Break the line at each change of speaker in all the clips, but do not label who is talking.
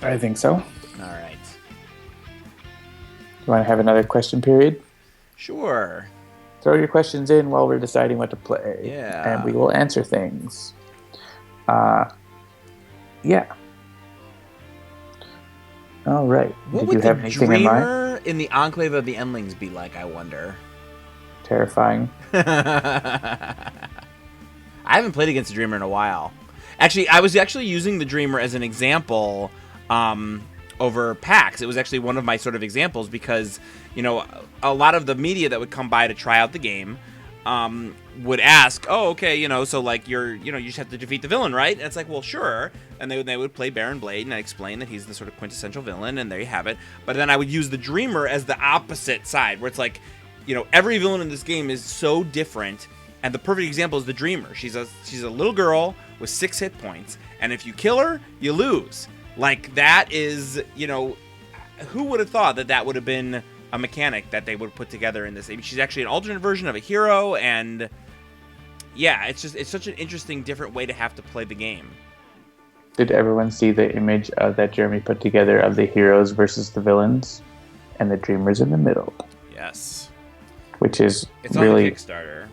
I think so.
All right.
You want to have another question period?
Sure.
Throw your questions in while we're deciding what to play, and we
Yeah.
will answer things. Uh, yeah. All right.
What
Did you
would the
have anything in mind?
dreamer in the Enclave of the Endlings be like, I wonder?
Terrifying.
I haven't played against a dreamer in a while. Actually, I was actually using the dreamer as an example over PAX. It was actually one of my sort of examples because, a lot of the media that would come by to try out the game would ask, oh, okay, so like you just have to defeat the villain, right? And it's like, well, sure. And they would play Baron Blade, and I explain that he's the sort of quintessential villain, and there you have it. But then I would use the dreamer as the opposite side, where it's like, every villain in this game is so different. And the perfect example is the dreamer. She's a little girl with 6 hit points, and if you kill her, you lose. Like, that is, who would have thought that would have been a mechanic that they would put together in this? She's actually an alternate version of a hero, and yeah, it's such an interesting, different way to have to play the game.
Did everyone see the image that Jeremy put together of the heroes versus the villains, and the dreamers in the middle?
Yes,
which is
it's
really,
on the Kickstarter.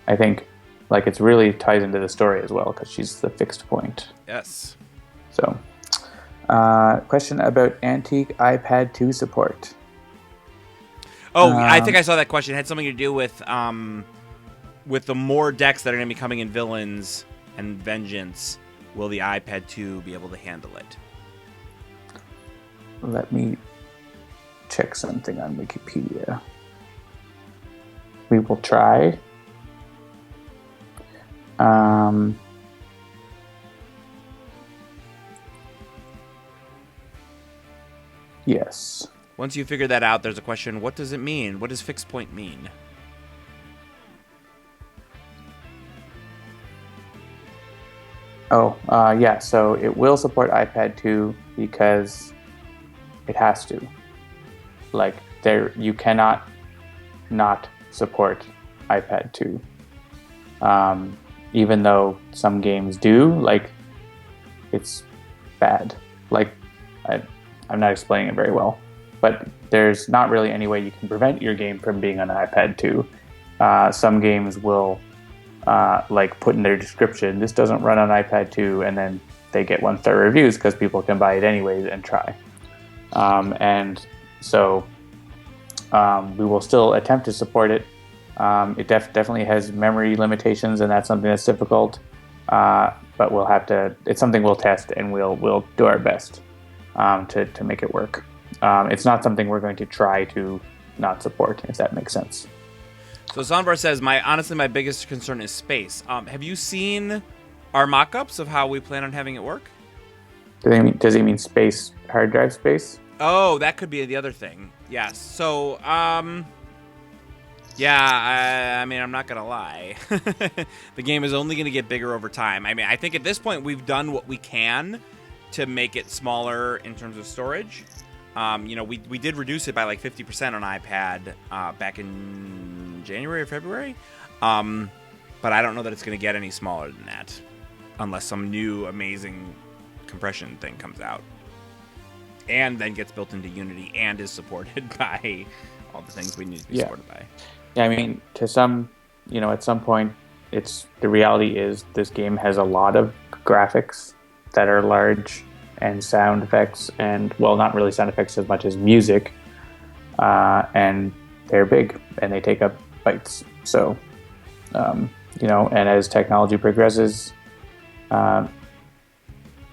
I think, like, it's really ties into the story as well because she's the fixed point.
Yes.
So, question about antique iPad 2 support.
Oh, I think I saw that question. It had something to do with the more decks that are going to be coming in Villains and Vengeance. Will the iPad 2 be able to handle it?
Let me check something on Wikipedia. We will try. Yes.
Once you figure that out, there's a question, what does it mean? What does fixed point mean?
Oh, yeah, so it will support iPad 2 because it has to. Like, you cannot not support iPad 2. Even though some games do, like, it's bad. Like, I'm not explaining it very well, but there's not really any way you can prevent your game from being on iPad 2. Some games will like put in their description, this doesn't run on iPad 2, and then they get 1-star reviews because people can buy it anyways and try. And so we will still attempt to support it. It definitely has memory limitations, and that's something that's difficult. But we'll have to. It's something we'll test, and we'll do our best to make it work. It's not something we're going to try to not support, if that makes sense.
So Sonvar says, honestly, my biggest concern is space. Have you seen our mock-ups of how we plan on having it work?
Does he mean space, hard drive space?
Oh, that could be the other thing. Yes. So, yeah, I mean, I'm not going to lie. The game is only going to get bigger over time. I mean, I think at this point we've done what we can to make it smaller in terms of storage. We did reduce it by like 50% on iPad back in January or February. But I don't know that it's going to get any smaller than that unless some new amazing compression thing comes out and then gets built into Unity and is supported by all the things we need to be supported by.
Yeah, I mean, at some point, the reality is this game has a lot of graphics that are large and sound effects, and, well, not really sound effects as much as music, and they're big and they take up bytes. So, and as technology progresses,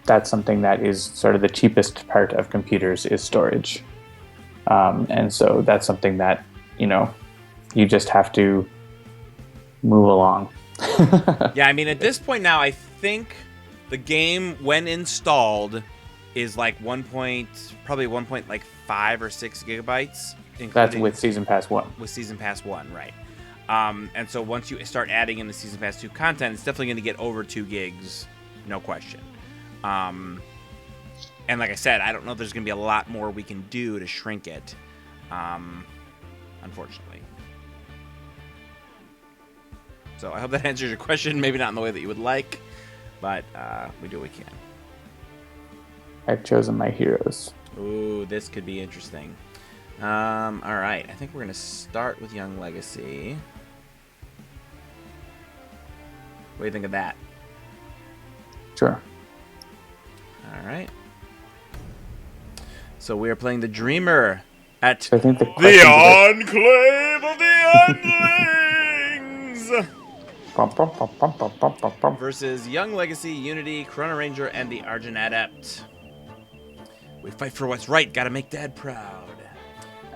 that's something that is sort of the cheapest part of computers is storage. And so that's something that, you just have to move along.
Yeah, I mean, at this point now, I think the game, when installed, is like probably 1.5 or 6 gigabytes.
That's with Season Pass 1.
With Season Pass 1, right. And so once you start adding in the Season Pass 2 content, it's definitely going to get over 2 gigs, no question. And like I said, I don't know if there's going to be a lot more we can do to shrink it, unfortunately. So I hope that answers your question. Maybe not in the way that you would like, but we do what we can.
I've chosen my heroes.
Ooh, this could be interesting. All right, I think we're gonna start with Young Legacy. What do you think of that?
Sure.
All right. So we are playing the Dreamer at
So I think the
the
question's
Enclave of the Endlings
about...
versus Young Legacy, Unity, Chrono-Ranger, and the Argent Adept. We fight for what's right. Gotta make Dad proud.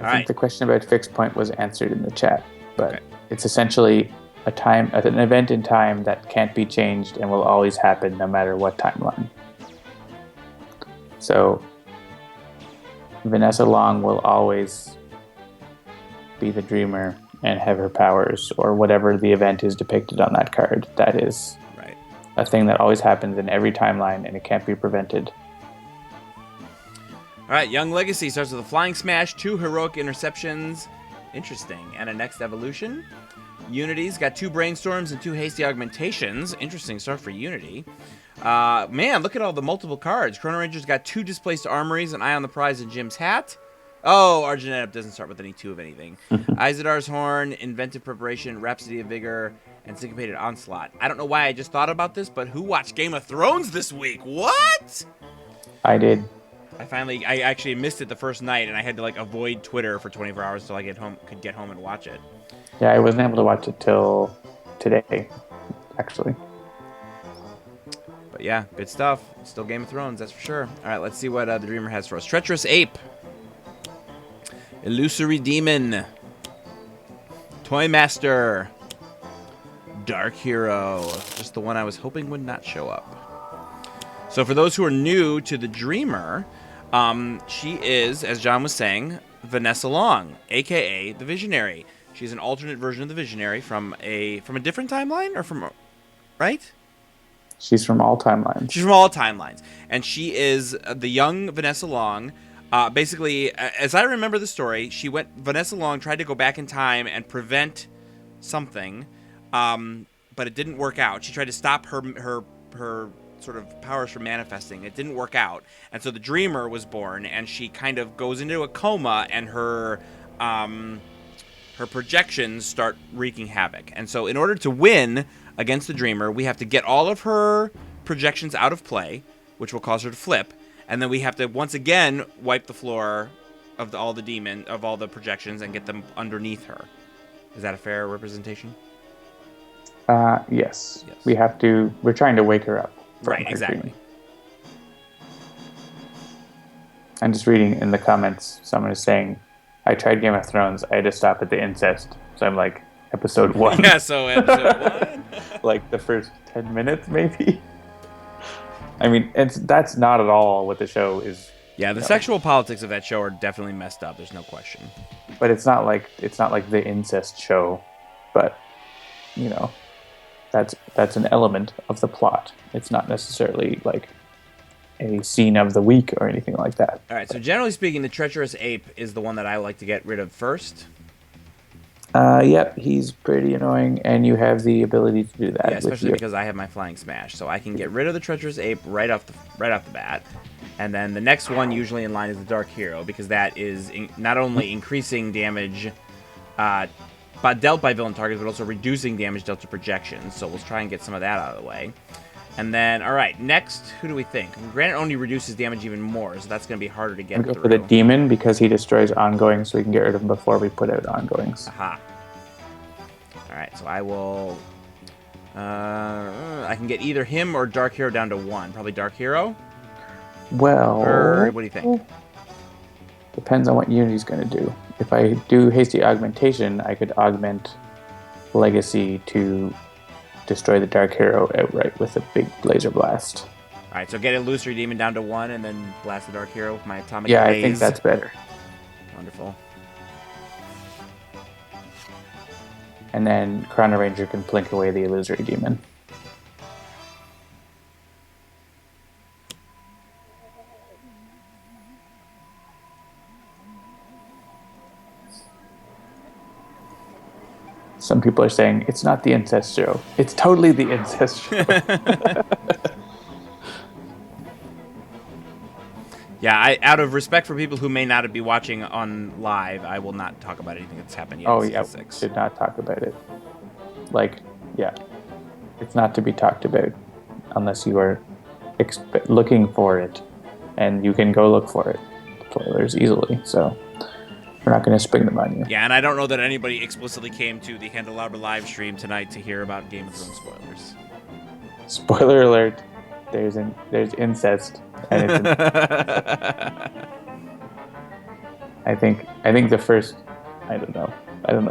I think the question about fixed point was answered in the chat, but
Okay.
it's essentially an event in time that can't be changed and will always happen no matter what timeline. So Vanessa Long will always be the Dreamer and have her powers, or whatever the event is depicted on that card. That is
right.
A thing that always happens in every timeline, and it can't be prevented.
All right, Young Legacy starts with a Flying Smash, 2 Heroic Interceptions. Interesting. And a Next Evolution. Unity's got 2 Brainstorms and 2 Hasty Augmentations. Interesting start for Unity. Man, look at all the multiple cards. Chrono-Ranger's got 2 Displaced Armories, an Eye on the Prize, and Jim's Hat. Oh, Argent Adept doesn't start with any 2 of anything. Izadar's Horn, Inventive Preparation, Rhapsody of Vigor, and Syncopated Onslaught. I don't know why I just thought about this, but who watched Game of Thrones this week? What?
I did.
I actually missed it the first night, and I had to avoid Twitter for 24 hours until I could get home and watch it.
Yeah, I wasn't able to watch it till today, actually.
But yeah, good stuff. Still Game of Thrones, that's for sure. All right, let's see what the Dreamer has for us. Treacherous Ape. Illusory Demon. Toy Master. Dark Hero. Just the one I was hoping would not show up. So for those who are new to the Dreamer, she is, as John was saying, Vanessa Long, a.k.a. the Visionary. She's an alternate version of the Visionary from a different timeline, or right?
She's from all timelines.
She's from all timelines. And she is the young Vanessa Long. Basically, as I remember the story, Vanessa Long tried to go back in time and prevent something, but it didn't work out. She tried to stop her sort of powers from manifesting. It didn't work out. And so the Dreamer was born, and she kind of goes into a coma, and her projections start wreaking havoc. And so in order to win against the Dreamer, we have to get all of her projections out of play, which will cause her to flip. And then we have to once again wipe the floor of all the projections and get them underneath her. Is that a fair representation?
Yes. We're trying to wake her up.
Right, exactly.
I'm just reading in the comments, someone is saying, I tried Game of Thrones, I had to stop at the incest. So I'm like, episode 1.
Yeah, so episode 1.
Like the first 10 minutes, maybe? I mean, that's not at all what the show is.
Yeah, the sexual politics of that show are definitely messed up, there's no question.
But it's not like the incest show, but, that's an element of the plot. It's not necessarily like a scene of the week or anything like that.
All right, so generally speaking, the Treacherous Ape is the one that I like to get rid of first.
Yep, he's pretty annoying, and you have the ability to do that.
Yeah, especially because I have my Flying Smash, so I can get rid of the Treacherous Ape right off the bat. And then the next one usually in line is the Dark Hero, because that is not only increasing damage dealt by villain targets, but also reducing damage dealt to projections. So we'll try and get some of that out of the way. And then, all right, next, who do we think? Granite only reduces damage even more, so that's going to be harder to get through.
Go for the Demon, because he destroys ongoing, so we can get rid of him before we put out ongoings.
Aha. All right, so I will... I can get either him or Dark Hero down to 1. Probably Dark Hero?
Well...
Or what do you think?
Depends on what Unity's going to do. If I do Hasty Augmentation, I could augment Legacy to destroy the Dark Hero outright with a big laser blast.
All right, so get Illusory Demon down to 1 and then blast the Dark Hero with my Atomic
Yeah,
Blaze.
I think that's better.
Wonderful.
And then chrono-ranger can blink away the Illusory Demon. Some people are saying, it's not the incest show. It's totally the incest show.
Yeah, out of respect for people who may not be watching on live, I will not talk about anything that's happened yet
Oh
in
yeah,
season 6.
should not talk about it. Like, yeah, it's not to be talked about unless you are looking for it, and you can go look for it. Spoilers easily, so we're not going to spring them on you.
Yeah, and I don't know that anybody explicitly came to the Candelabra live stream tonight to hear about Game of Thrones spoilers.
Spoiler alert: there's incest, and it's. I think the first. I don't know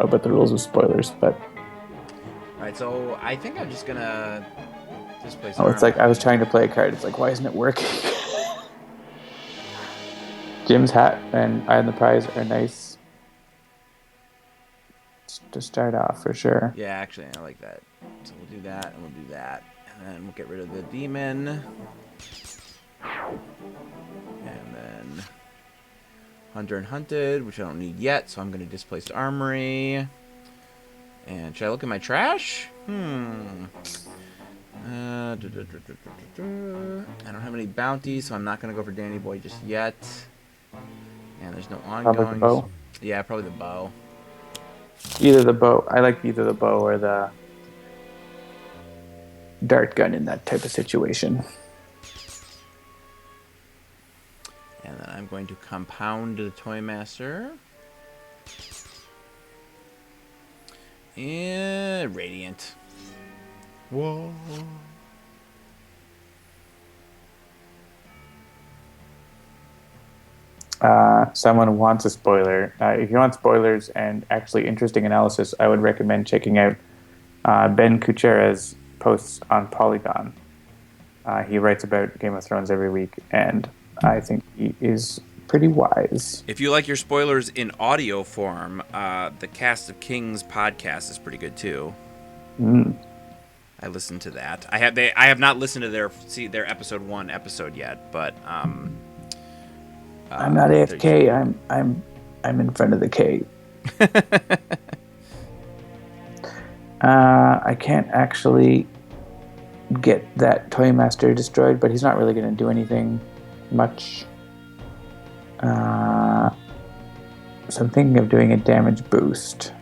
about the rules of spoilers, but.
All right, so I think I'm just gonna display.
Oh, it's like I was trying to play a card. It's like, why isn't it working? Jim's hat and Eye on the Prize are nice to start off for sure.
Yeah, actually, I like that. So we'll do that, and we'll do that, and then we'll get rid of the demon, and then Hunter and Hunted, which I don't need yet, so I'm going to displace Armory. And should I look at my trash? I don't have any bounties, so I'm not going to go for Danny Boy just yet. And there's no ongoing.
Probably the bow.
Yeah, probably the bow.
Either the bow. I like either the bow or the dart gun in that type of situation.
And then I'm going to compound the Toy Master. And Radiant. Whoa.
Someone wants a spoiler. If you want spoilers and actually interesting analysis, I would recommend checking out Ben Kuchera's posts on Polygon. He writes about Game of Thrones every week, and I think he is pretty wise.
If you like your spoilers in audio form, the Cast of Kings podcast is pretty good too. I listened to that. I have not listened to their episode 1 episode yet, but
I'm not AFK. I'm in front of the K. I can't actually get that Toy Master destroyed, but he's not really going to do anything much. So I'm thinking of doing a damage boost.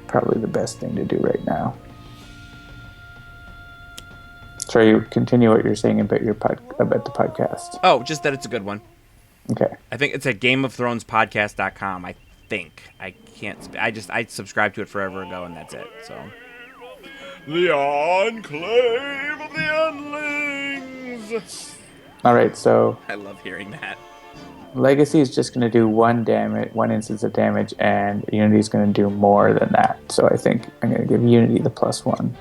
Probably the best thing to do right now. Sorry, you continue what you're saying about about the podcast.
Oh, just that it's a good one.
Okay.
I think it's at GameOfThronesPodcast.com. I think I can't. I subscribed to it forever ago, and that's it. So. The Enclave of the Endlings.
All right, so
I love hearing that.
Legacy is just going to do one instance of damage, and Unity is going to do more than that. So I think I'm going to give Unity the +1.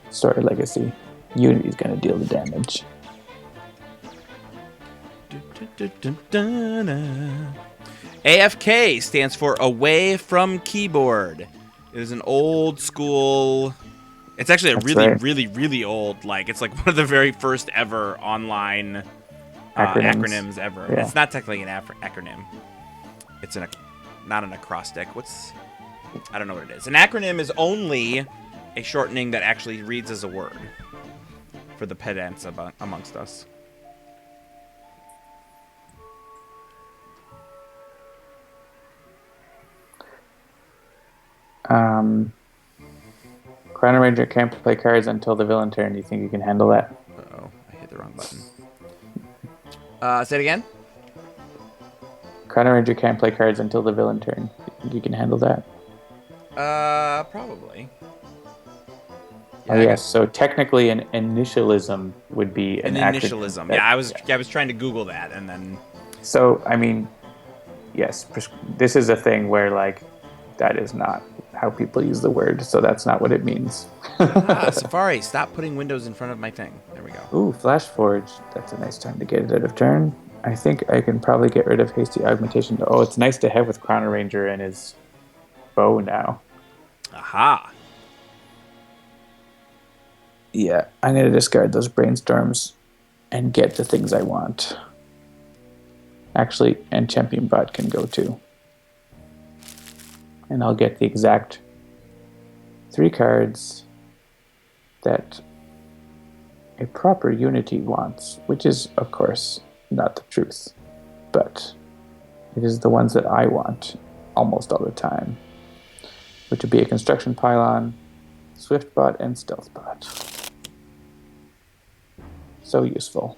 Sorry, Legacy. Unity is going to deal the damage.
AFK stands for Away from Keyboard. It is an old school. It's actually really old. Like, it's like one of the very first ever online acronyms ever.
Yeah.
It's not technically an acronym. It's not an acrostic. I don't know what it is. An acronym is only a shortening that actually reads as a word for the pedants amongst us.
chrono-ranger can't play cards until the villain turn. Do you think you can handle that?
Uh-oh, I hit the wrong button. Say it again?
Chrono-ranger can't play cards until the villain turn. Do you think you can handle that?
Probably.
Yeah, oh, yes. So technically an initialism would be an
initialism. Yeah, I was trying to Google that, and then...
So, I mean, yes, this is a thing where, like, that is not how people use the word, so that's not what it means.
Safari, stop putting windows in front of my thing. There we go.
Ooh, Flash Forge. That's a nice time to get it out of turn. I think I can probably get rid of Hasty Augmentation. Oh, it's nice to have with chrono-ranger and his bow now.
Aha.
Yeah, I'm going to discard those brainstorms and get the things I want. Actually, and Champion Bot can go too. And I'll get the exact 3 cards that a proper Unity wants, which is, of course, not the truth, but it is the ones that I want almost all the time, which would be a construction pylon, swiftbot, and stealthbot. So useful.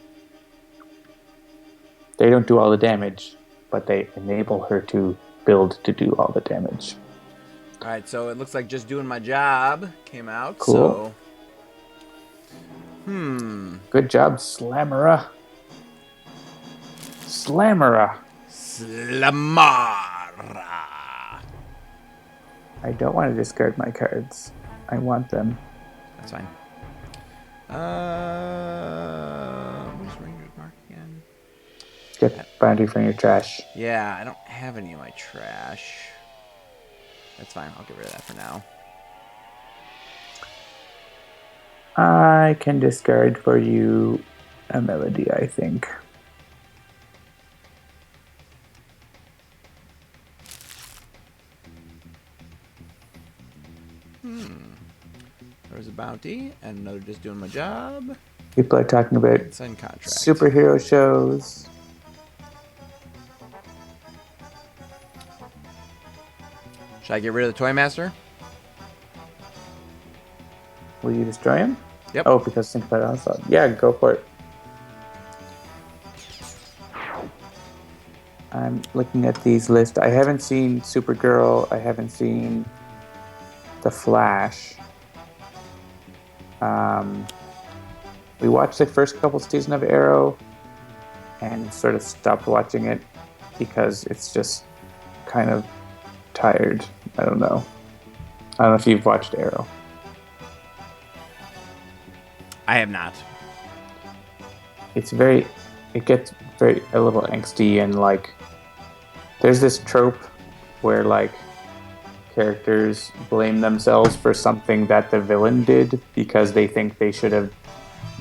They don't do all the damage, but they enable her to build to do all the damage.
All right, so it looks like Just Doing My Job came out.
Cool.
So,
Good job, Slamera. Slamera.
Slamara.
I don't want to discard my cards. I want them.
That's fine. Where's Ranger's Mark again?
Get bounty from your trash.
Yeah, I don't have any of my trash. That's fine. I'll get rid of that for now.
I can discard for you a melody, I think.
There's a bounty and another Just Doing My Job.
People are talking about
Sign contract.
superhero shows.
Should I get rid of the Toy Master?
Will you destroy him?
Yep.
Oh, because think about it also. Yeah, go for it. I'm looking at these lists. I haven't seen Supergirl. I haven't seen The Flash. We watched the first couple seasons of Arrow and sort of stopped watching it because it's just kind of tired. I don't know. I don't know if you've watched Arrow.
I have not.
It gets very a little angsty, and like there's this trope where like characters blame themselves for something that the villain did because they think they should have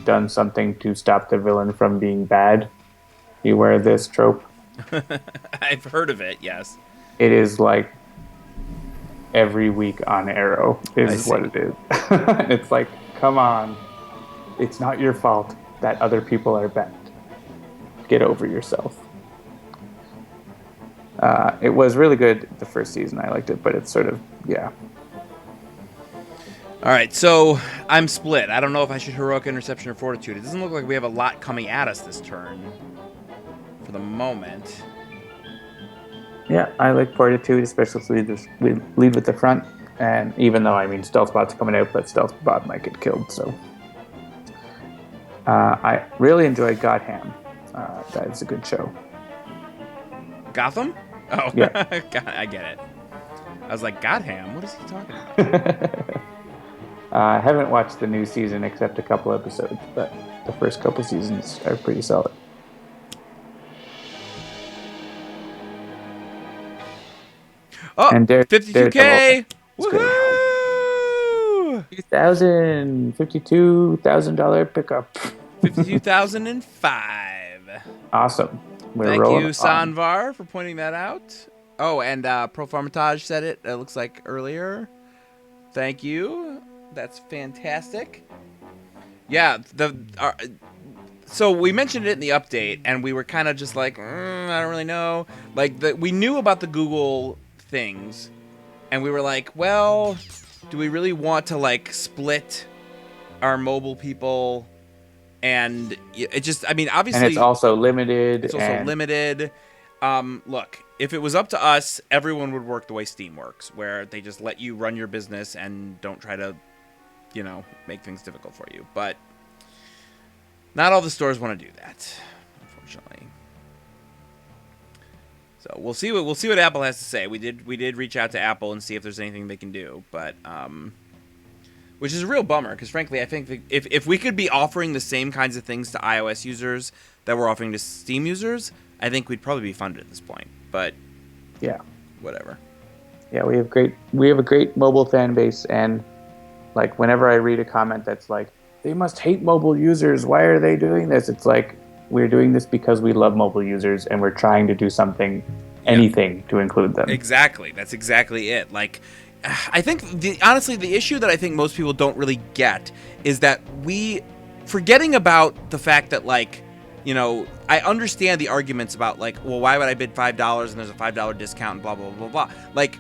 done something to stop the villain from being bad. You aware of this trope?
I've heard of it, yes.
It is like every week on Arrow is what it is. It's like, come on. It's not your fault that other people are bad. Get over yourself. It was really good the first season. I liked it, but it's sort of, yeah.
All right, so I'm split. I don't know if I should Heroic Interception or Fortitude. It doesn't look like we have a lot coming at us this turn for the moment.
Yeah, I like Fortitude, especially if we lead with the front. And even though, I mean, Stealthbot's coming out, but Stealthbot might get killed, so. I really enjoyed Gotham. That is a good show.
Gotham? Oh,
yeah.
I get it. I was like, Gotham? What is he talking about?
I haven't watched the new season except a couple episodes, but the first couple seasons are pretty solid.
Oh,
and
52K!
Woohoo! $52,000 pickup.
52,005.
Awesome.
Thank you, Sanvar, for pointing that out. Oh, and Proformatage said it looks like earlier. Thank you. That's fantastic. Yeah, so we mentioned it in the update, and we were kind of just like, I don't really know. Like, we knew about the Google things, and we were like, well, do we really want to, like, split our mobile people? And it just, I mean, obviously...
And it's also limited.
Look, if it was up to us, everyone would work the way Steam works, where they just let you run your business and don't try to, make things difficult for you. But not all the stores want to do that, unfortunately. So we'll see what Apple has to say. We did reach out to Apple and see if there's anything they can do, but which is a real bummer because frankly, I think if we could be offering the same kinds of things to iOS users that we're offering to Steam users, I think we'd probably be funded at this point. But
yeah,
whatever.
Yeah, we have a great mobile fan base, and like whenever I read a comment that's like, they must hate mobile users, why are they doing this? It's like, we're doing this because we love mobile users and we're trying to do something, anything to include them.
Exactly. That's exactly it. Like, I think honestly, the issue that I think most people don't really get is that we forgetting about the fact that, like, you know, I understand the arguments about, like, well, why would I bid $5 and there's a $5 discount and blah, blah, blah, blah. Like,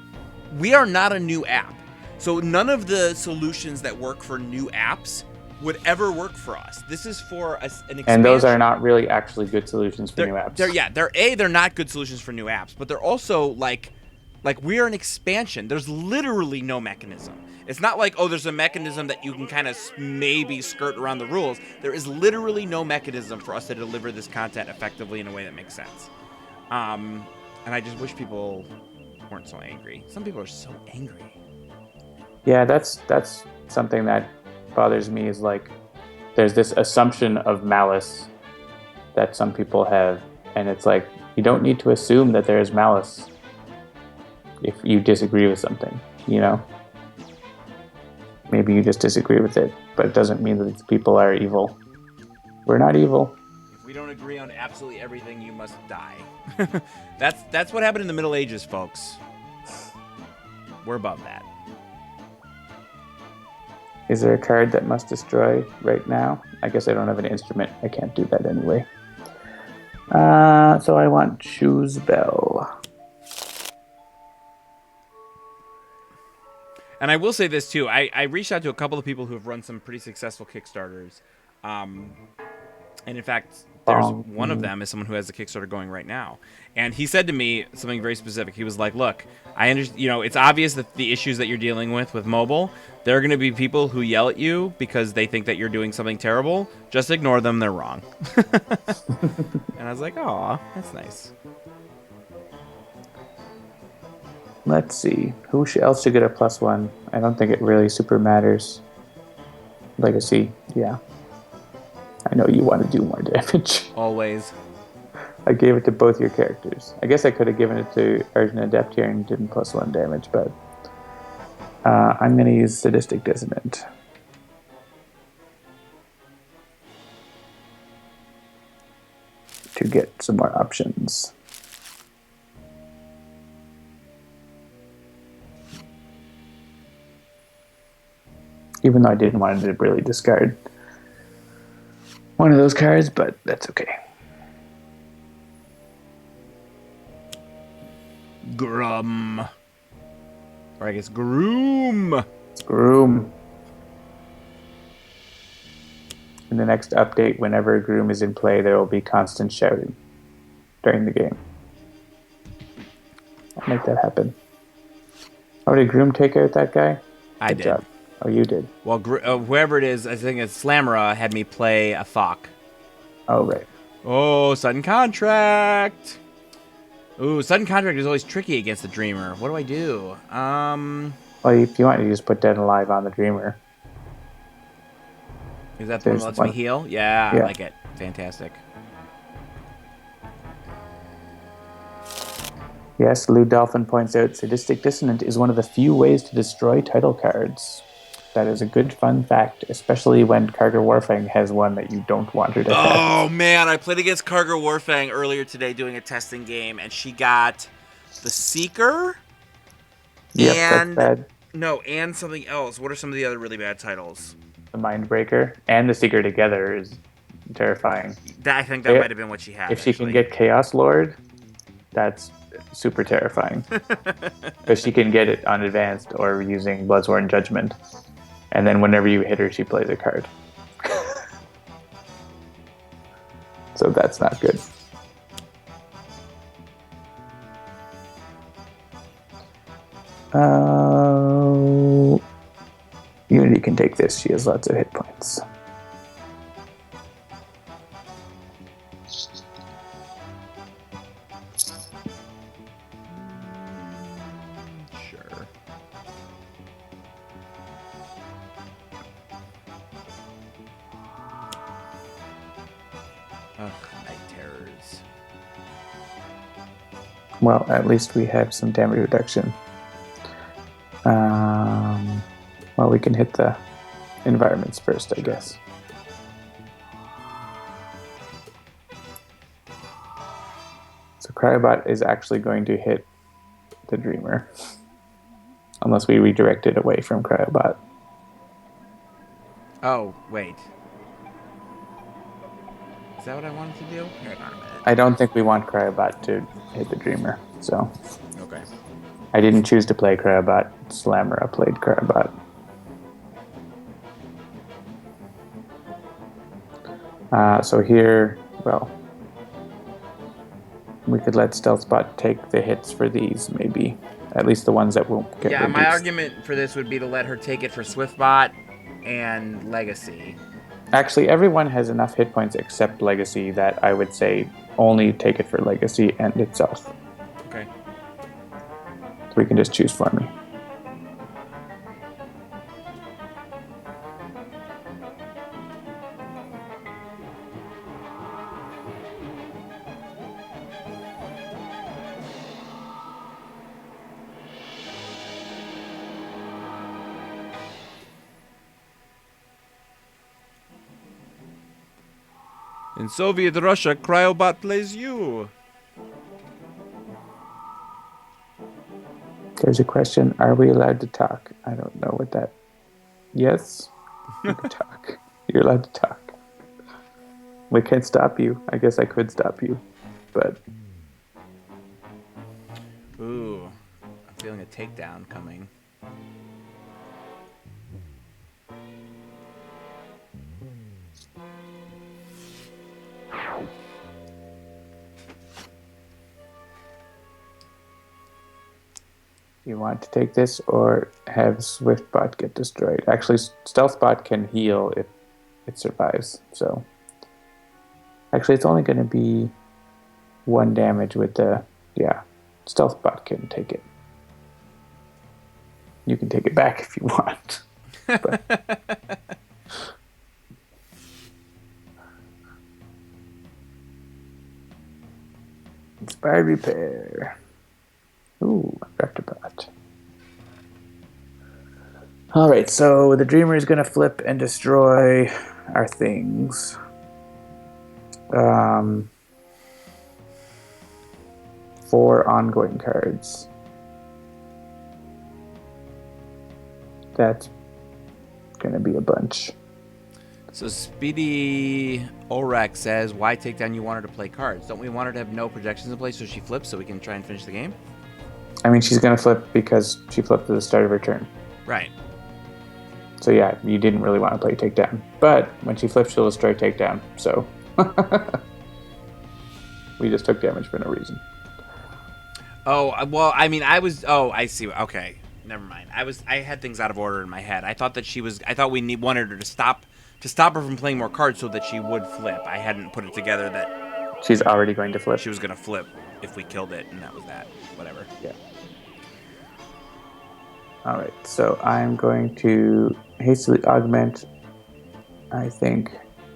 we are not a new app. So none of the solutions that work for new apps would ever work for us. This is for an expansion.
And those are not really actually good solutions for new apps.
They're not good solutions for new apps, but they're also like we are an expansion. There's literally no mechanism. It's not like, oh, there's a mechanism that you can kind of maybe skirt around the rules. There is literally no mechanism for us to deliver this content effectively in a way that makes sense. And I just wish people weren't so angry. Some people are so angry.
Yeah, that's something that bothers me, is like there's this assumption of malice that some people have, and it's like you don't need to assume that there is malice if you disagree with something, you know? Maybe you just disagree with it, but it doesn't mean that these people are evil. We're not evil.
If we don't agree on absolutely everything, you must die. That's what happened in the Middle Ages, folks. We're above that.
Is there a card that must destroy right now? I guess I don't have an instrument. I can't do that anyway. So I want Choose Bell.
And I will say this too. I reached out to a couple of people who have run some pretty successful Kickstarters. And in fact, there's one of them is someone who has a Kickstarter going right now. And he said to me something very specific. He was like, look, I understand, you know, it's obvious that the issues that you're dealing with mobile, there are going to be people who yell at you because they think that you're doing something terrible. Just ignore them. They're wrong. And I was like, aw, that's nice.
Let's see. Who else should get a +1? I don't think it really super matters. Legacy, yeah. I know you want to do more damage.
Always.
I gave it to both your characters. I guess I could have given it to Argent Adept here and didn't +1 damage, but I'm going to use Sadistic Dissonant. To get some more options. Even though I didn't want to really discard one of those cards, but that's okay.
Grum. Or I guess Groom.
Groom. In the next update, whenever a Groom is in play, there will be constant shouting during the game. I'll make that happen. Oh, did Groom take out that guy?
I did. Job.
Oh, you did.
Well, whoever it is, I think it's Slamra, had me play a Thok.
Oh, right.
Oh, Sudden Contract. Ooh, Sudden Contract is always tricky against the Dreamer. What do I do?
Well, if you want, you just put Dead and Alive on the Dreamer.
Is that the one that lets me heal? Yeah, I like it. Fantastic.
Yes, Lou Dolphin points out Sadistic Dissonant is one of the few ways to destroy title cards. That is a good fun fact, especially when Karga Warfang has one that you don't want her to have.
Oh, man, I played against Karga Warfang earlier today doing a testing game, and she got the Seeker.
Yep, that's bad.
No, and something else. What are some of the other really bad titles?
The Mindbreaker and the Seeker together is terrifying.
I think that might have been what she had.
If she can get Chaos Lord, that's super terrifying. Because she can get it on advanced or using Bloodsworn Judgment. And then whenever you hit her, she plays a card. So that's not good. Unity can take this. She has lots of hit points.
Sure. Ugh, Night Terrors.
Well, at least we have some damage reduction. Well, we can hit the environments first, I guess. So Cryobot is actually going to hit the Dreamer. Unless we redirect it away from Cryobot.
Oh, wait. Is that what I wanted to do? Hang on a minute.
I don't think we want Cryobot to hit the Dreamer, so
Okay.
I didn't choose to play Cryobot. Slamera played Cryobot. So here, well, we could let Stealthbot take the hits for these, maybe. At least the ones that won't get
Yeah,
reduced.
my argument for this would be to let her take it for Swiftbot and Legacy.
Actually, everyone has enough hit points except Legacy that I would say only take it for Legacy and itself.
Okay.
So we can just choose for me.
In Soviet Russia, Cryobot plays you.
There's a question. Are we allowed to talk? I don't know what that... Yes, you can talk. You're allowed to talk. We can't stop you. I guess I could stop you, but...
Ooh, I'm feeling a takedown coming.
You want to take this or have Swiftbot get destroyed? Actually, Stealthbot can heal if it survives, so... Actually, it's only going to be 1 damage with the... Yeah, Stealthbot can take it. You can take it back if you want. But... Inspired Repair. Ooh, Vectorbot. Alright, so the Dreamer is going to flip and destroy our things. 4 ongoing cards. That's going to be a bunch.
So Speedy Olrak says, why take down? You want her to play cards. Don't we want her to have no projections in place so she flips so we can try and finish the game?
I mean, she's going to flip because she flipped at the start of her turn.
Right.
So yeah, you didn't really want to play takedown. But when she flips, she'll destroy takedown. So we just took damage for no reason.
Oh, well, I mean, I see. Okay. Never mind. I had things out of order in my head. I thought that I thought we wanted her to stop her from playing more cards so that she would flip. I hadn't put it together that
she's already going to flip.
She was going to flip if we killed it, and that was that. Whatever.
Yeah. All right. So I'm going to hastily augment, I think,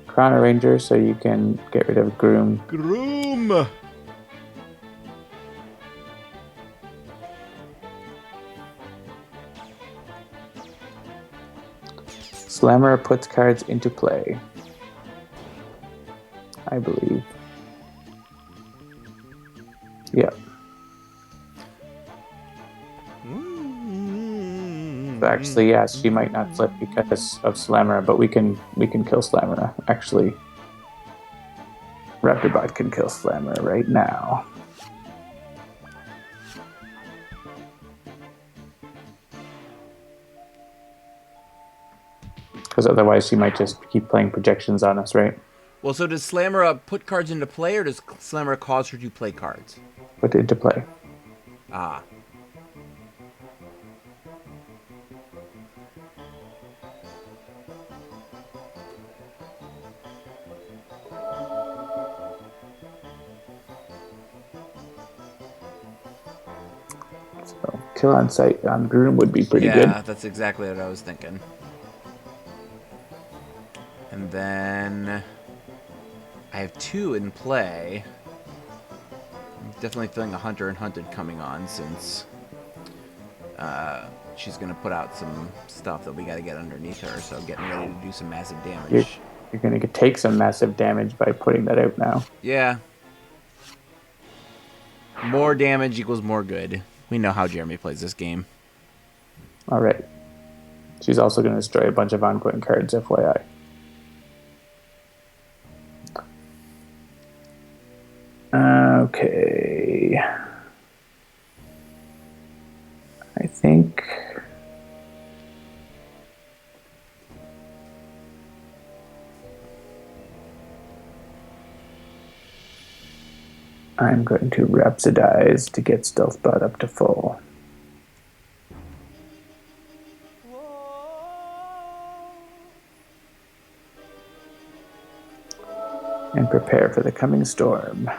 chrono-ranger so you can get rid of Groom.
Groom!
Slammer puts cards into play, I believe. Yeah. So actually, yes, she might not flip because of Slammer, but we can kill Slammer. Actually, Raptorbot can kill Slammer right now. Because otherwise she might just keep playing projections on us, right?
Well, so does Slammer put cards into play, or does Slammer cause her to play cards?
Put it into play.
Ah.
So kill on sight on Groom would be pretty good.
Yeah, that's exactly what I was thinking. And then I have 2 in play. I'm definitely feeling a Hunter and Hunted coming on since she's going to put out some stuff that we got to get underneath her. So getting ready to do some massive damage.
You're going to take some massive damage by putting that out now.
Yeah. More damage equals more good. We know how Jeremy plays this game.
All right. She's also going to destroy a bunch of ongoing cards, FYI. Okay. I think I'm going to rhapsodize to get stealth bot up to full. And prepare for the coming storm.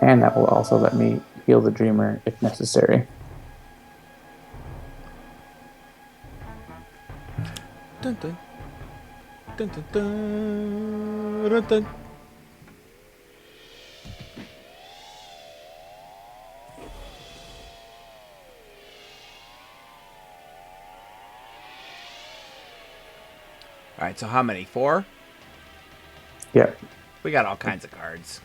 And that will also let me heal the Dreamer if necessary.
Dun, dun. Dun, dun, dun, dun, dun. All right, so how many? 4?
Yep.
We got all kinds of cards.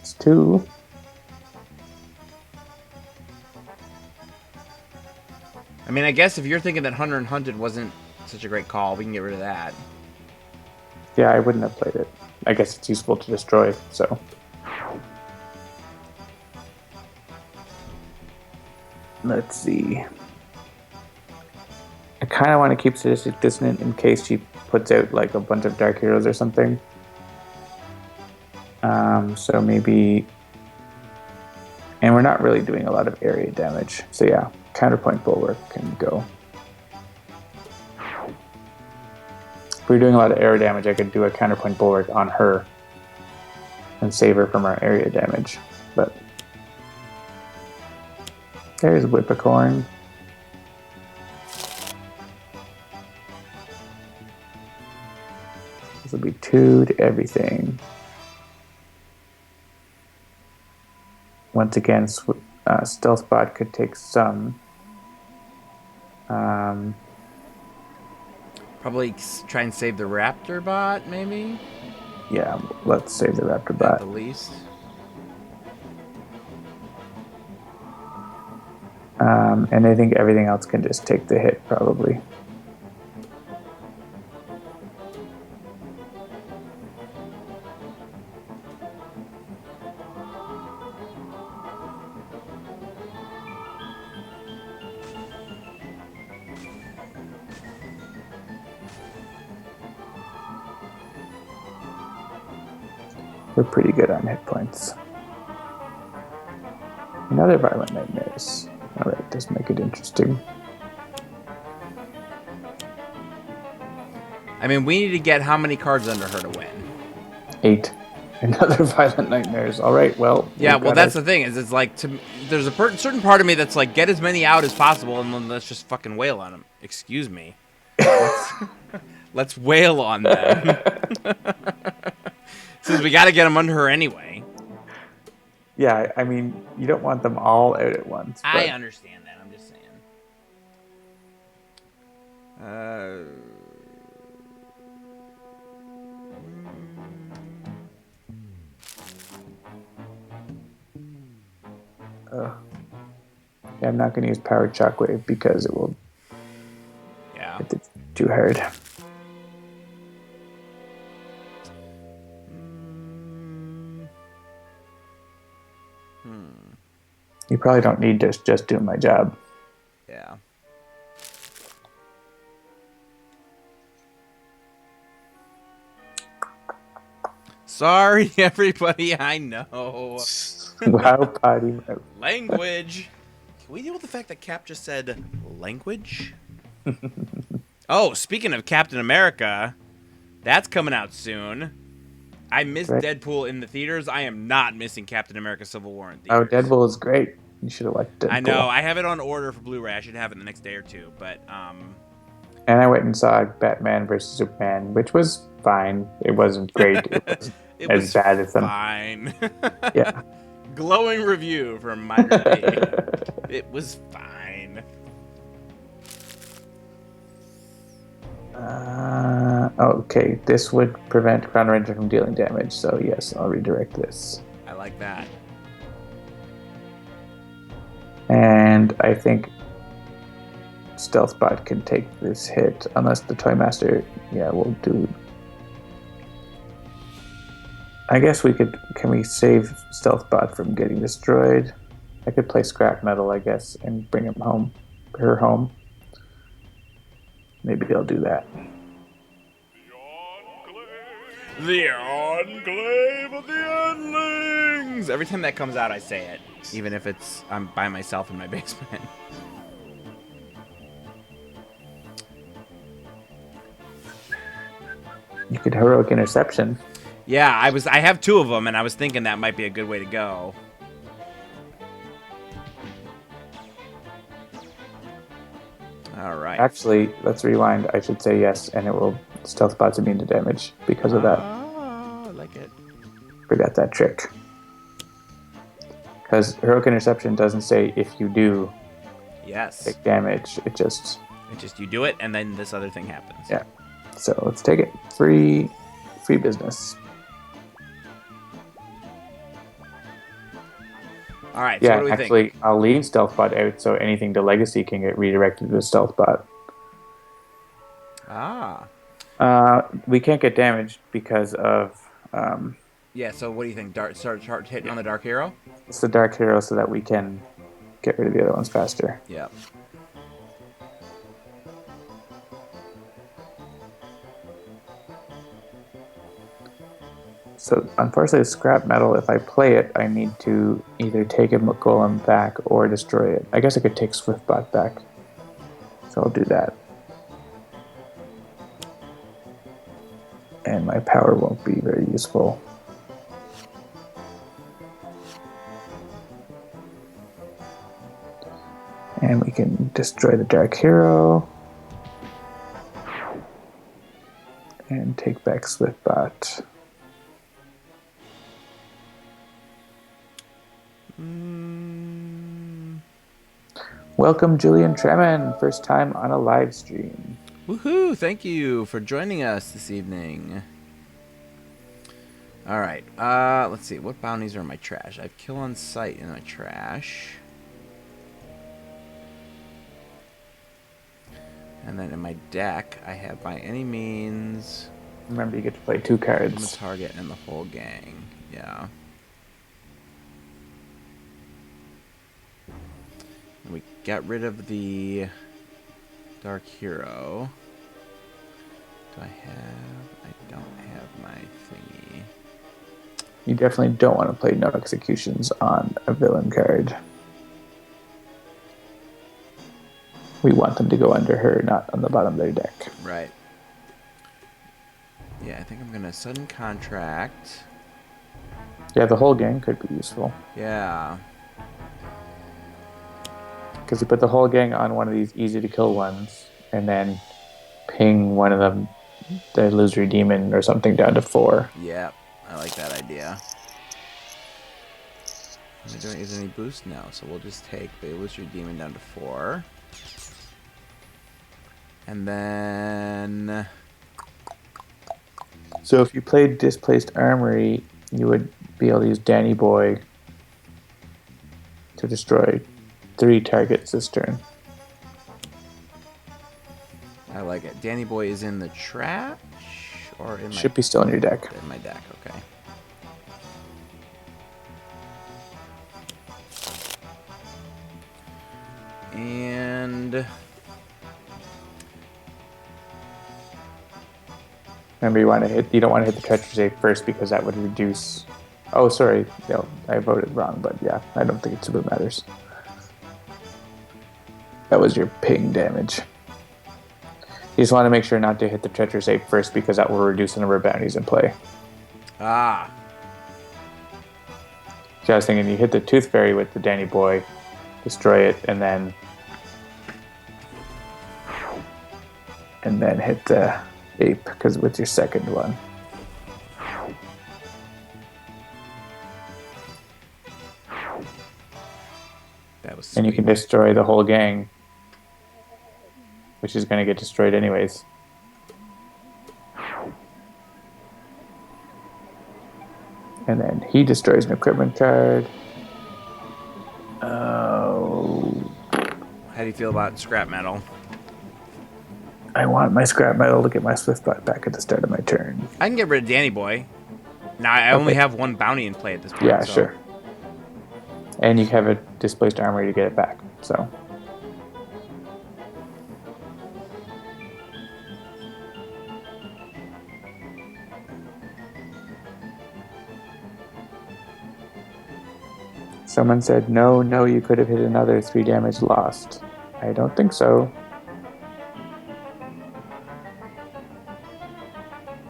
It's 2.
I mean, I guess if you're thinking that Hunter and Hunted wasn't such a great call, we can get rid of that.
Yeah, I wouldn't have played it. I guess it's useful to destroy, so. Let's see. I kind of want to keep Sadistic Dissonant in case she puts out like a bunch of Dark Heroes or something. So maybe... And we're not really doing a lot of area damage. So yeah, Counterpoint Bulwark can go. If we're doing a lot of area damage, I could do a Counterpoint Bulwark on her and save her from our area damage. But there's Whippocorn. This will be 2 to everything. Once again, Stealth Bot could take some.
Probably try and save the Raptor bot, maybe?
Yeah, let's save the Raptor
At
Bot.
the least.
And I think everything else can just take the hit, probably. We're pretty good on hit points. Another Violent Nightmares. Alright, let's make it interesting.
I mean, we need to get how many cards under her to win?
8. Another Violent Nightmares. Alright, well.
Yeah, well, that's the thing. Is it's like, there's a certain part of me that's like, get as many out as possible, and then let's just fucking wail on them. Excuse me. Let's wail on them. Since we got to get them under her anyway.
Yeah, I mean, you don't want them all out at once.
I understand that. I'm just saying.
Yeah, I'm not going to use Powered Shockwave because it will.
Yeah.
It's too hard. You probably don't need to just do my job.
Yeah. Sorry, everybody. I know.
Wow, potty mouth.
Language. Can we deal with the fact that Cap just said language? Oh, speaking of Captain America, that's coming out soon. I missed Deadpool in the theaters. I am not missing Captain America Civil War in theaters.
Oh, Deadpool is great. You should have liked Deadpool.
I know. I have it on order for Blu-ray. I should have it the next day or two. But
And I went and saw Batman vs. Superman, which was fine. It wasn't great. It was as bad as them.
Fine.
Yeah.
Glowing review from Minor B. It was fine.
Okay, this would prevent chrono-ranger from dealing damage, so yes, I'll redirect this.
I like that.
And I think Stealthbot can take this hit, unless the Toymaster, yeah, will do. I guess we could, can we save Stealthbot from getting destroyed? I could play Scrap Metal, I guess, and bring him home, her home. Maybe I'll do that.
The Enclave of the Endlings! Every time that comes out, I say it. Even if I'm by myself in my basement.
You could Heroic Interception.
Yeah, I have two of them, and I was thinking that might be a good way to go. All right.
Actually, let's rewind. I should say yes, and it will Stealthbot's immune to damage because of that.
Oh, I like it.
Forgot that trick. Because Heroic Interception doesn't say if you do
Yes.
take damage. It just
You do it, and then this other thing happens.
yeah. So let's take it. Free business.
All right.
Yeah,
so what do we
actually,
think?
I'll leave Stealthbot out so anything to Legacy can get redirected to Stealthbot.
Ah.
We can't get damaged because of
Yeah. So what do you think? Start hitting on the Dark Hero.
it's the Dark Hero, so that we can get rid of the other ones faster.
Yeah.
So unfortunately, Scrap Metal, if I play it, I need to either take a Golem back or destroy it. I guess I could take Swiftbot back. So I'll do that. And my power won't be very useful. And we can destroy the Dark Hero. And take back Swiftbot. Welcome, Julian Tremen. First time on a live stream.
Woohoo! Thank you for joining us this evening. All right. Let's see. What bounties are in my trash? I have Kill on Sight in my trash. And then in my deck, I have By Any Means.
Remember, you get to play 2
The
cards.
target and the whole gang. Yeah. And we got rid of the Dark Hero. Do I have... I don't have my thingy.
You definitely don't want to play No Executions on a villain card. We want them to go under her, not on the bottom of their deck.
Right. Yeah, I think I'm going to Sudden Contract.
Yeah, the whole gang could be useful.
Yeah.
Because you put the whole gang on one of these easy-to-kill ones, and then ping one of them, the Illusory Demon or something, down to 4.
Yep. I like that idea. Am I doing, is there any boost? No, so we'll just take the Illusory Demon down to 4. And then...
So if you played Displaced Armory, you would be able to use Danny Boy to destroy 3 targets this turn.
I like it. Danny Boy is in the trash? Or in my...
Should be still in your deck.
In my deck, okay. And...
Remember, you don't want to hit the treachery save first because that would reduce. Oh, sorry, no, I voted wrong. But yeah, I don't think it super matters. That was your ping damage. You just want to make sure not to hit the treachery save first because that will reduce the number of bounties in play.
Ah.
So I was thinking you hit the Tooth Fairy with the Danny Boy, destroy it, and then hit the Ape, because with your second one.
That was sweet.
And you can destroy the whole gang, which is going to get destroyed anyways. And then he destroys an equipment card. Oh.
How do you feel about scrap metal?
I want my scrap metal to get my Swiftbot back at the start of my turn.
I can get rid of Danny Boy. Now, I only have one bounty in play at this point.
Yeah,
so.
sure. And you have a displaced armory to get it back, so. Someone said, no, you could have hit another 3 damage lost. I don't think so.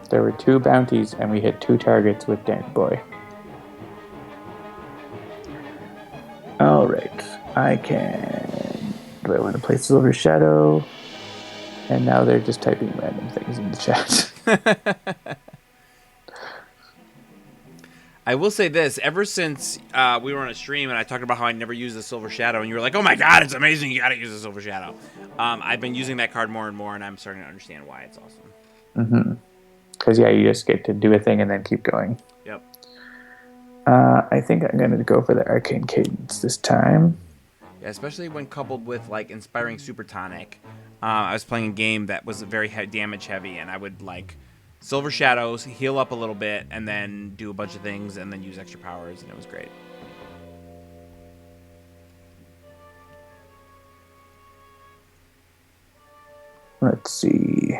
There were 2 bounties, and we hit 2 targets with Danny Boy. Alright, I can... Do I want to play Silver Shadow? And now they're just typing random things in the chat.
I will say this, ever since we were on a stream and I talked about how I never used the Silver Shadow, and you were like, oh my god, it's amazing, you gotta use the Silver Shadow. I've been using that card more and more, and I'm starting to understand why it's awesome.
Mm-hmm. Because, yeah, you just get to do a thing and then keep going.
Yep.
I think I'm going to go for the Arcane Cadence this time.
Yeah, especially when coupled with, like, Inspiring Super Tonic. I was playing a game that was very damage heavy, and I would, like, Silver Shadows, heal up a little bit, and then do a bunch of things, and then use extra powers, and it was great.
Let's see.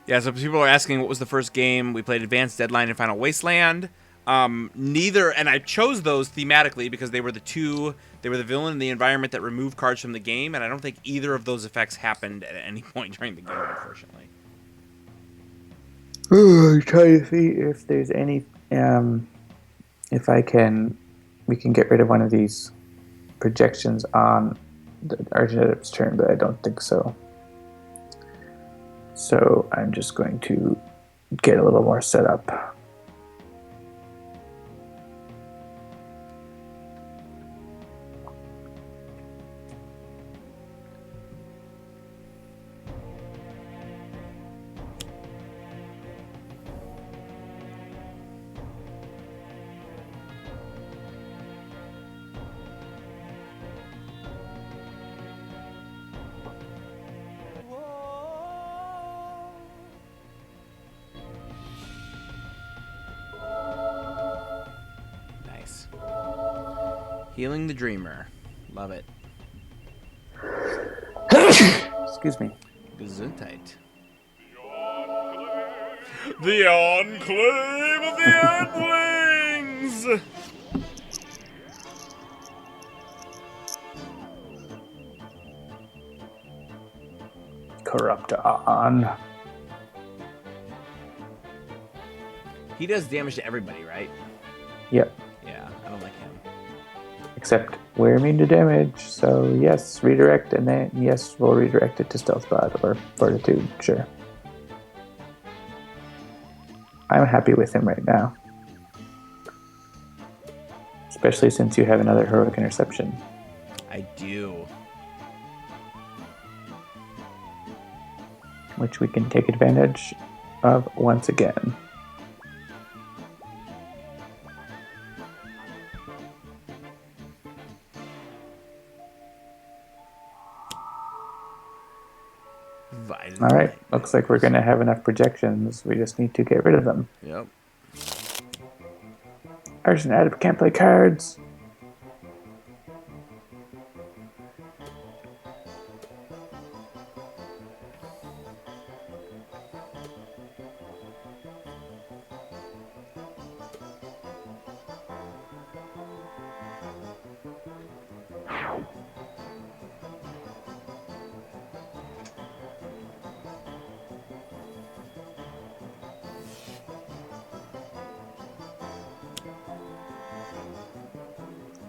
Yeah, so people are asking what was the first game. We played Advanced Deadline and Final Wasteland. Neither, and I chose those thematically because they were the villain and the environment that removed cards from the game, and I don't think either of those effects happened at any point during the game, unfortunately.
I'm trying to see if there's any, if we can get rid of one of these projections on the Argenetip's turn, but I don't think so. So I'm just going to get a little more set up.
Healing the Dreamer. Love it.
Excuse me.
Gesundheit. The Enclave of the Endlings!
Corrupt on.
He does damage to everybody, right?
Yep.
Yeah, I don't like him.
Except we're immune to damage, so yes, redirect, and then yes, we'll redirect it to Stealth Bot or Fortitude, sure. I'm happy with him right now. Especially since you have another Heroic Interception.
I do.
Which we can take advantage of once again. All right, looks like we're going to have enough projections. We just need to get rid of them.
Yep.
Argenetip can't play cards.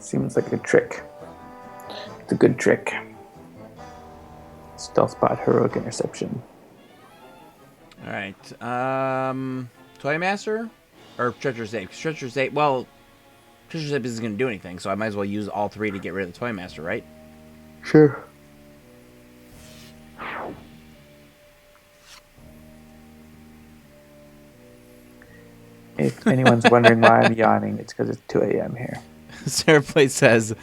Seems like a trick. It's a good trick. Stealth Bot, Heroic Interception.
All right. Toy Master or Treacherous Ape? Treacherous Ape. Well, Treacherous Ape isn't going to do anything, so I might as well use all three to get rid of the Toy Master, right?
Sure. If anyone's wondering why I'm yawning, it's because it's 2 a.m. here.
Sarah Plate says,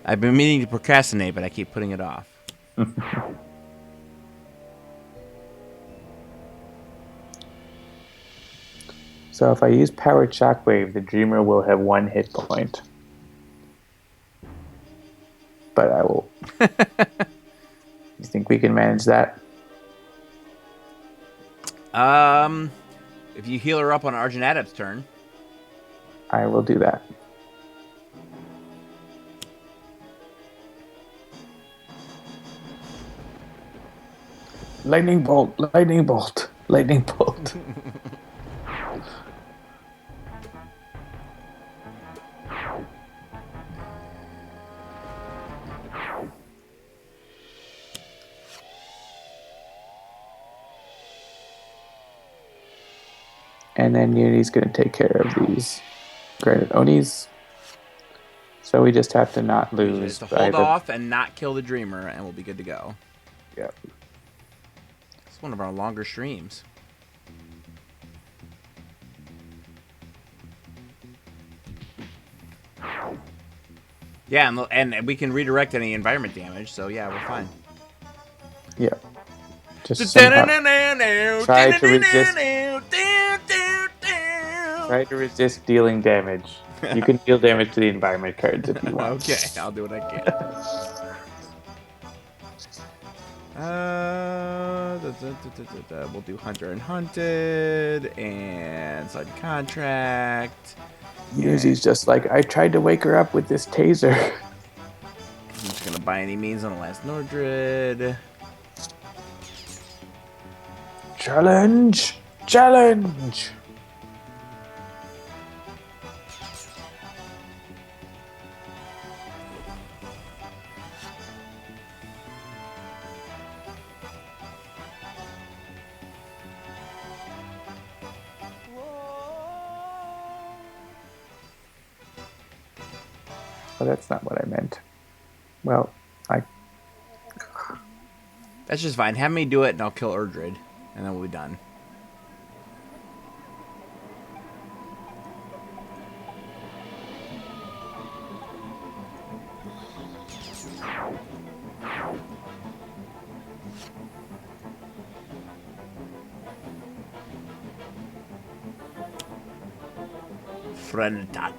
I've been meaning to procrastinate, but I keep putting it off.
So if I use powered shockwave, the dreamer will have 1 hit point. But I will. You think we can manage that?
If you heal her up on Argent Adept's turn.
I will do that. Lightning bolt, lightning bolt, lightning bolt. And then Unity's going to take care of these granite Onis. So we just have to not lose.
Just to hold off and not kill the Dreamer, and we'll be good to go.
Yep.
It's one of our longer streams. Yeah, and we can redirect any environment damage, so yeah, we're fine.
Yeah. Just try to resist. Try to resist dealing damage. You can deal damage to the environment cards if you want.
Okay, I'll do what I can. We'll do Hunter and Hunted and Sudden Contract.
Usually just like, I tried to wake her up with this taser.
I'm just gonna by any means on the last Nordred.
Challenge! Challenge! Oh, that's not what I meant. Well,
That's just fine. Have me do it and I'll kill Urdred. And then we'll be done. Frentat.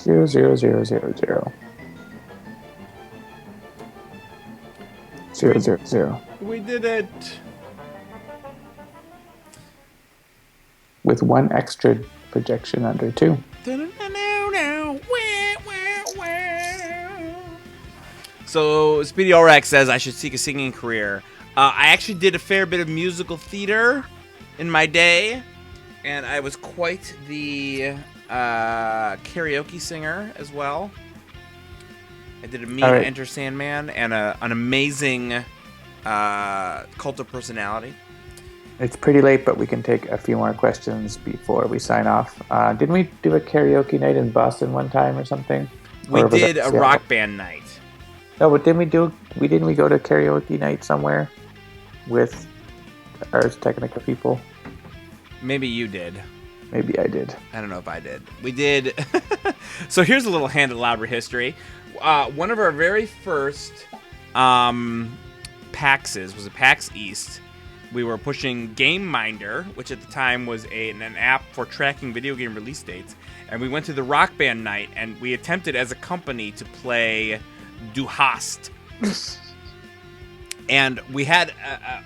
Zero, zero, zero, zero, zero. 0, 0, 0.
We did it.
With 1 extra projection under 2.
So Speedy Ulrach says I should seek a singing career. I actually did a fair bit of musical theater in my day, and I was quite the karaoke singer as well. I did a mean Enter Sandman and an amazing Cult of Personality.
It's pretty late, but we can take a few more questions before we sign off. Didn't we do a karaoke night in Boston one time or something?
We did a rock band night.
No, but didn't we go to karaoke night somewhere with Ars Technica people?
Maybe you did.
Maybe I did.
I don't know if I did. We did. So here's a little hand of Labra history. One of our very first PAXs was a PAX East. We were pushing Game Minder, which at the time was an app for tracking video game release dates. And we went to the rock band night, and we attempted as a company to play Du Hast. And we had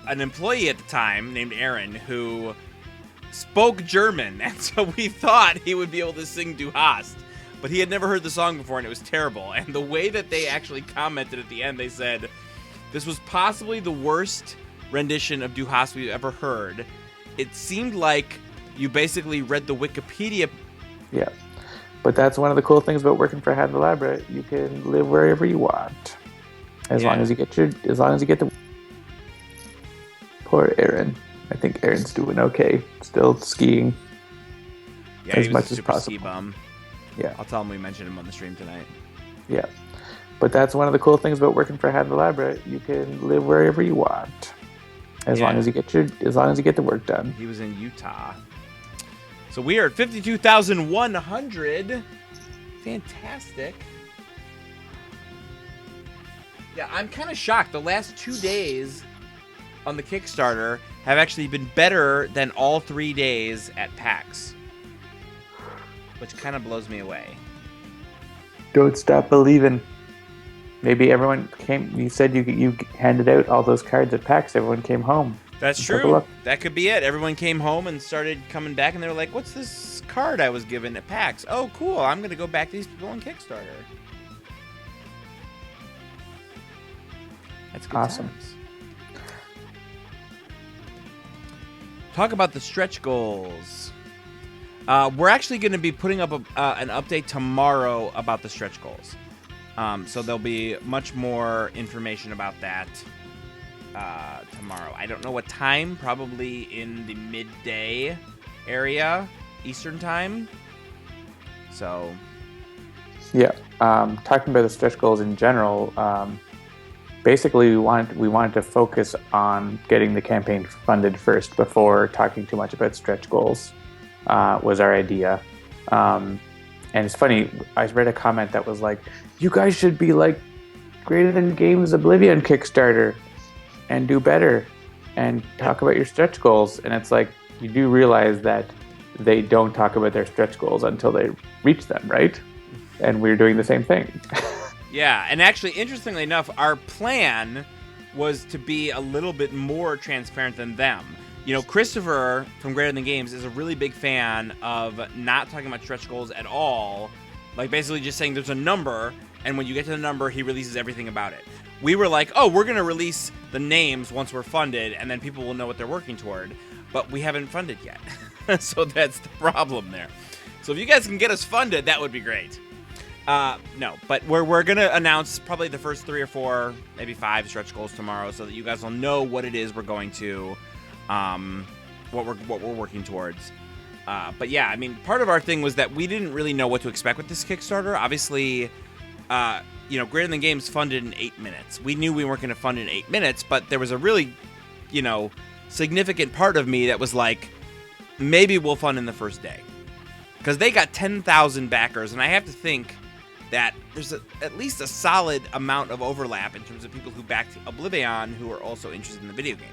an employee at the time named Aaron who spoke German, and so we thought he would be able to sing Du Hast. But he had never heard the song before, and it was terrible. And the way that they actually commented at the end, they said, this was possibly the worst rendition of Du Hast we've ever heard. It seemed like you basically read the Wikipedia.
Yeah. But that's one of the cool things about working for Hand Labra. You can live wherever you want. As long as you get the poor Aaron. I think Aaron's doing okay. Still skiing.
Yeah, as much as possible. Ski bum.
Yeah.
I'll tell him we mentioned him on the stream tonight.
Yeah. But that's one of the cool things about working for Handelabra. You can live wherever you want, as long as you get the work done.
He was in Utah. So we are at 52,100. Fantastic. Yeah, I'm kind of shocked. The last 2 days on the Kickstarter have actually been better than all 3 days at PAX, which kind of blows me away.
Don't stop believing. Maybe everyone came. You said you handed out all those cards at PAX. Everyone came home.
That's true. That could be it. Everyone came home and started coming back, and they were like, "What's this card I was given at PAX? Oh, cool. I'm going to go back to these people on Kickstarter." That's good
awesome.
Times. Talk about the stretch goals. We're actually going to be putting up an update tomorrow about the stretch goals. So there'll be much more information about that tomorrow. I don't know what time. Probably in the midday area, Eastern time. So.
Yeah. Talking about the stretch goals in general. Basically, we wanted to focus on getting the campaign funded first before talking too much about stretch goals. Was our idea. And it's funny, I read a comment that was like, you guys should be like Greater Than Games Oblivion Kickstarter and do better and talk about your stretch goals. And it's like, you do realize that they don't talk about their stretch goals until they reach them, right? And we're doing the same thing.
Yeah, and actually, interestingly enough, our plan was to be a little bit more transparent than them. You know, Christopher from Greater Than Games is a really big fan of not talking about stretch goals at all. Like, basically just saying there's a number, and when you get to the number, he releases everything about it. We were like, oh, we're going to release the names once we're funded, and then people will know what they're working toward. But we haven't funded yet. So that's the problem there. So if you guys can get us funded, that would be great. No, but we're going to announce probably the first 3 or 4, maybe 5 stretch goals tomorrow so that you guys will know what it is we're going to, what we're working towards. But yeah, I mean, part of our thing was that we didn't really know what to expect with this Kickstarter. Obviously, you know, Greater Than Games funded in 8 minutes. We knew we weren't going to fund in 8 minutes, but there was a really, you know, significant part of me that was like, maybe we'll fund in the first day. Because they got 10,000 backers, and I have to think that there's at least a solid amount of overlap in terms of people who backed Oblivion who are also interested in the video game.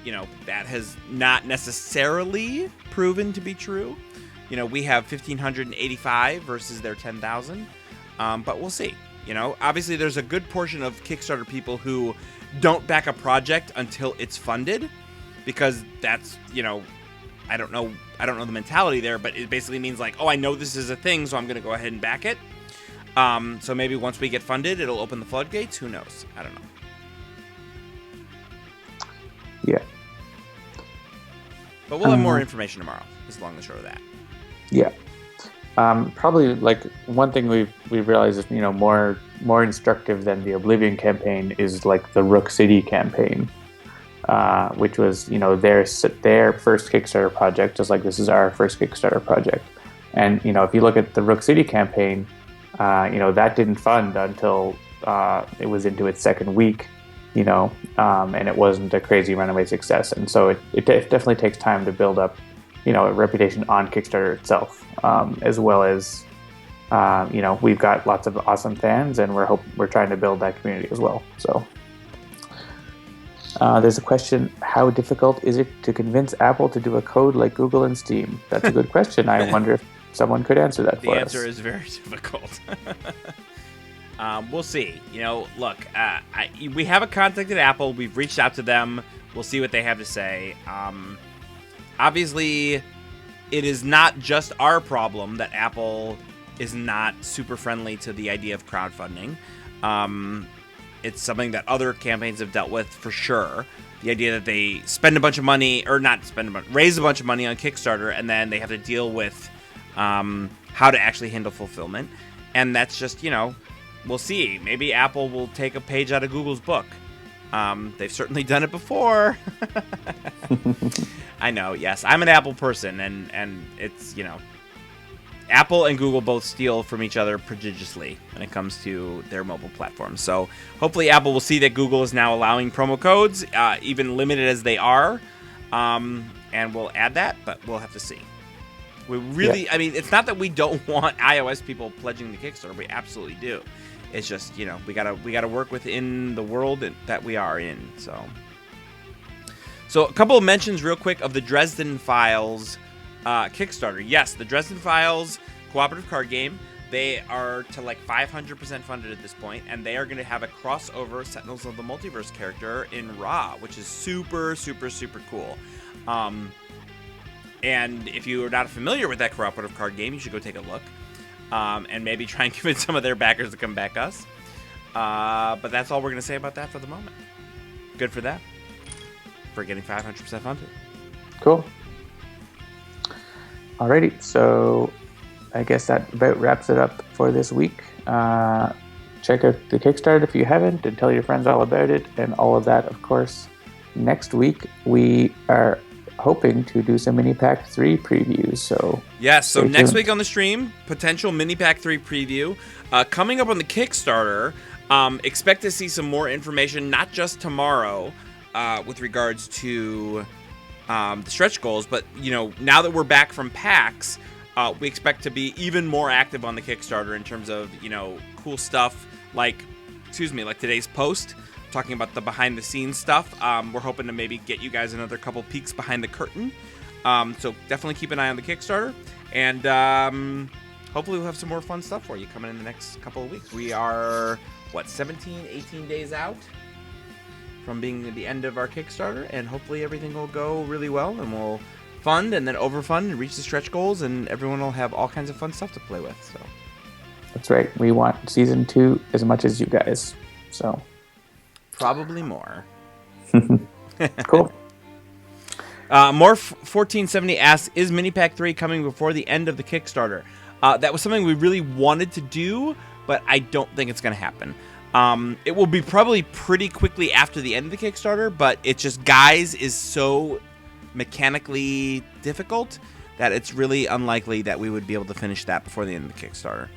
You know, that has not necessarily proven to be true. You know, we have 1,585 versus their 10,000, but we'll see. You know, obviously there's a good portion of Kickstarter people who don't back a project until it's funded, because that's, you know, I don't know the mentality there, but it basically means like, oh, I know this is a thing, so I'm going to go ahead and back it. So maybe once we get funded, it'll open the floodgates. Who knows? I don't know.
Yeah.
But we'll have more information tomorrow, is long and short of that.
Yeah. Probably like one thing we've realized is, you know, more instructive than the Oblivion campaign is like the Rook City campaign, which was, you know, their first Kickstarter project, just like this is our first Kickstarter project. And, you know, if you look at the Rook City campaign, you know, that didn't fund until it was into its second week, you know, and it wasn't a crazy runaway success. And so it definitely takes time to build up, you know, a reputation on Kickstarter itself, as well as, you know, we've got lots of awesome fans, and we're trying to build that community as well. So there's a question: how difficult is it to convince Apple to do a code like Google and Steam? That's a good question. I wonder if someone could answer that for us.
The answer is very difficult. We'll see. You know, look, we have a contact at Apple. We've reached out to them. We'll see what they have to say. Obviously, it is not just our problem that Apple is not super friendly to the idea of crowdfunding. It's something that other campaigns have dealt with for sure. The idea that they spend a bunch of money, or not spend a bunch, raise a bunch of money on Kickstarter, and then they have to deal with how to actually handle fulfillment. And that's just, you know, we'll see. Maybe Apple will take a page out of Google's book. They've certainly done it before. I know, yes. I'm an Apple person, and it's, you know, Apple and Google both steal from each other prodigiously when it comes to their mobile platforms. So hopefully Apple will see that Google is now allowing promo codes, even limited as they are, and we'll add that, but we'll have to see. We really, I mean, it's not that we don't want iOS people pledging the Kickstarter. We absolutely do. It's just, we gotta work within the world that we are in. So a couple of mentions real quick of the Dresden Files Kickstarter. Yes, the Dresden Files cooperative card game. They are to like 500% funded at this point, and they are going to have a crossover Sentinels of the Multiverse character in Ra, which is super, super, super cool. And if you are not familiar with that cooperative card game, you should go take a look. And maybe try and convince some of their backers to come back us. But that's all we're going to say about that for the moment. Good for them. For getting 500% funded.
Cool. Alrighty, so I guess that about wraps it up for this week. Check out the Kickstarter if you haven't, and tell your friends all about it, and all of that, of course. Next week, we are hoping to do some Mini Pack 3 previews. So
yes, so next week on the stream, potential Mini Pack 3 preview. Coming up on the Kickstarter, expect to see some more information, not just tomorrow, with regards to the stretch goals, but now that we're back from PAX, we expect to be even more active on the Kickstarter in terms of cool stuff like today's post talking about the behind the scenes stuff. We're hoping to maybe get you guys another couple peeks behind the curtain, so definitely keep an eye on the Kickstarter, and hopefully we'll have some more fun stuff for you coming in the next couple of weeks. We are 18 days out from being at the end of our Kickstarter, and hopefully everything will go really well, and we'll fund and then overfund and reach the stretch goals, and everyone will have all kinds of fun stuff to play with. So
that's right. We want season 2 as much as you guys. So
probably more.
Cool.
More 1470 asks, is Mini Pack 3 coming before the end of the Kickstarter? That was something we really wanted to do, but I don't think it's going to happen. It will be probably pretty quickly after the end of the Kickstarter, but it's just Guys is so mechanically difficult that it's really unlikely that we would be able to finish that before the end of the Kickstarter.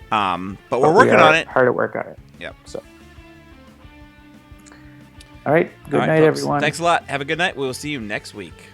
But we're working on it.
Hard at work on it.
Yep.
So, all right. Good night,
folks.
everyone.
Thanks a lot. Have a good night. We will see you next week.